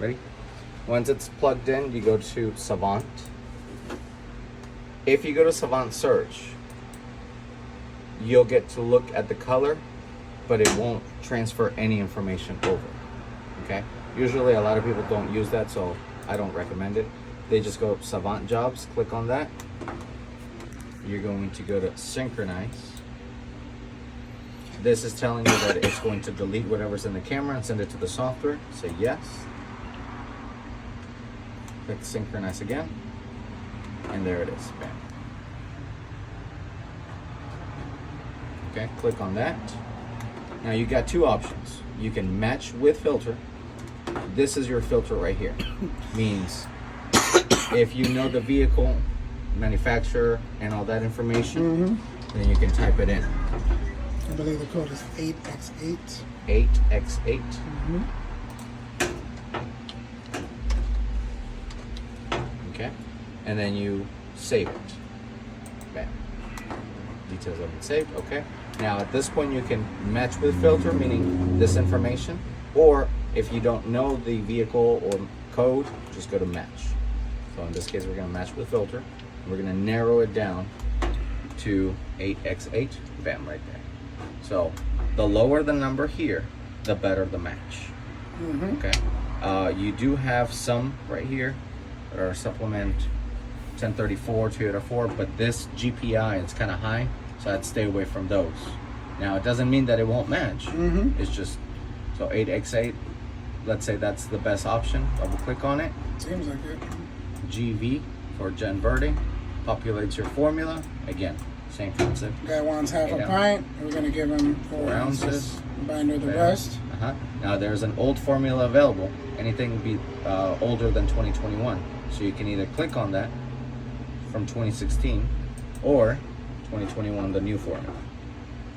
Ready? Once it's plugged in, you go to Savant. If you go to Savant Search, you'll get to look at the color, but it won't transfer any information over. Okay? Usually a lot of people don't use that, so I don't recommend it. They just go Savant Jobs, click on that. You're going to go to Synchronize. This is telling you that it's going to delete whatever's in the camera and send it to the software. Say yes. Click Synchronize again. And there it is. Bam. Okay, click on that. Now you got two options. You can match with filter. This is your filter right here. Means if you know the vehicle, manufacturer, and all that information, then you can type it in. I believe the code is 8x8. 8x8. Okay, and then you save it. Bam. Details of it saved. Okay. Now at this point you can match with filter, meaning this information, or if you don't know the vehicle or code, just go to match. So in this case we're going to match with filter. We're going to narrow it down to 8x8. Bam, right there. So the lower the number here, the better the match. Okay. You do have some right here that are supplement 1034, 284, but this GPI is kind of high, so I'd stay away from those. Now it doesn't mean that it won't match. It's just, so 8x8, let's say that's the best option. Double click on it. Seems like it. GV for Gen Verde populates your formula. Again, same concept. Guy wants half a pint. We're gonna give him 4 ounces. Binder the rest. Now there's an old formula available. Anything be older than 2021. So you can either click on that from 2016 or 2021, the new formula.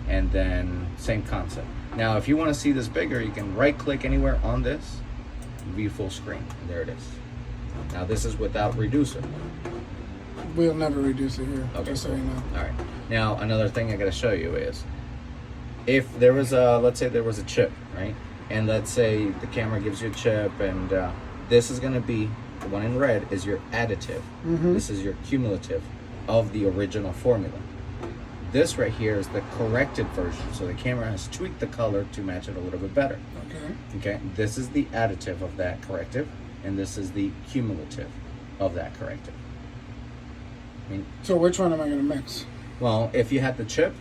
And then same concept. Now if you want to see this bigger, you can right click anywhere on this, view full screen, and there it is. Now this is without reducer. We'll never reduce it here, Okay, just so you know. All right. Now another thing I got to show you is, if there was a, let's say there was a chip, right? And let's say the camera gives you a chip, and this is going to be, the one in red is your additive. This is your cumulative of the original formula. This right here is the corrected version. So the camera has tweaked the color to match it a little bit better. Okay. This is the additive of that corrective, and this is the cumulative of that corrective. So which one am I going to mix? Well, if you had the chip,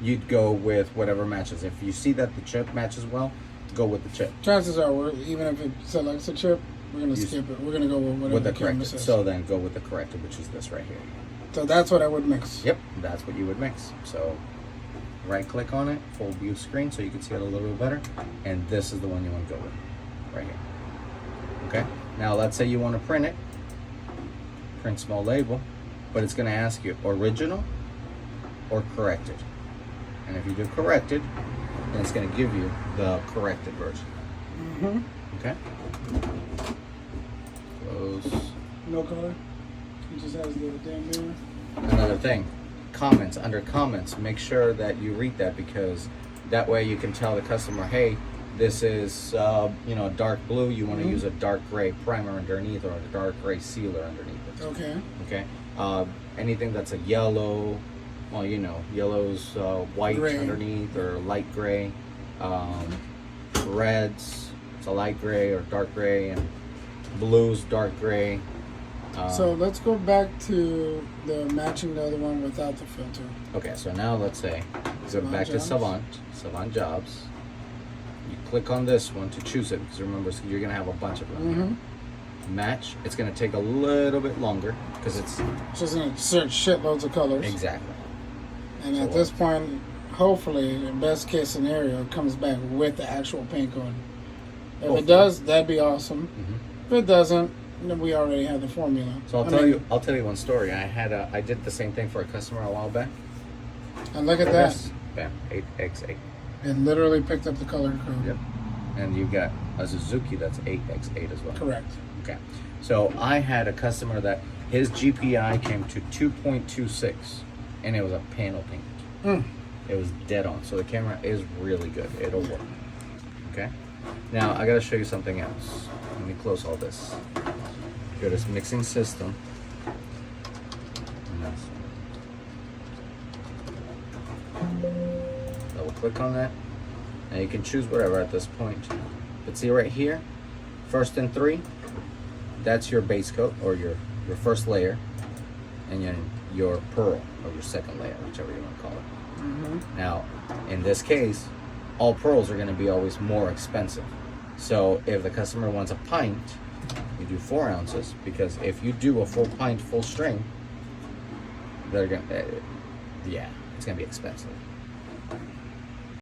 you'd go with whatever matches. If you see that the chip matches well, go with the chip. Chances are, even if it selects a chip, we're going to skip it. We're going to go with whatever the camera corrective. says. So then go with the corrective, which is this right here. So that's what I would mix. Yep, that's what you would mix. So right click on it, full view screen, so you can see it a little bit better. And this is the one you want to go with, right here. Okay, now let's say you want to print it. Print small label, but it's going to ask you original or corrected. And if you do corrected, then it's going to give you the corrected version. Okay. Close. No color. It just has the damn mirror. Another thing, comments. Under comments, make sure that you read that, because that way you can tell the customer, hey, this is dark blue. You want to use a dark gray primer underneath, or a dark gray sealer underneath it. Okay. Okay. Anything that's a yellow, well, yellow's white gray underneath, or light gray. Reds, it's a light gray or dark gray, and blues, dark gray. So let's go back to the matching the other one without the filter. Okay, so now let's say go back to Savant Jobs. You click on this one to choose it, because remember, you're gonna have a bunch of them. Match. It's gonna take a little bit longer because it's just gonna search shitloads of colors. Exactly. And at this point, hopefully, the best case scenario, it comes back with the actual paint code. If it does, that'd be awesome. If it doesn't, then we already have the formula. So I'll tell you one story. I did the same thing for a customer a while back. And look at that. Bam, 8x8. It literally picked up the color code. Yep. And you got a Suzuki that's 8x8 as well. Correct. Okay. So I had a customer that his GPI came to 2.26, and it was a panel paint. It was dead on. So the camera is really good. It'll work. Okay. Now I gotta show you something else. Let me close all this. Go to this mixing system. And that's- Double click on that. Now you can choose whatever at this point. But see right here, first and 3, that's your base coat or your first layer, and then your pearl or your second layer, whichever you want to call it. Mm-hmm. Now, in this case, all pearls are going to be always more expensive. So if the customer wants a pint, you do 4 ounces, because if you do a full pint, full string, they're going to, yeah, it's going to be expensive.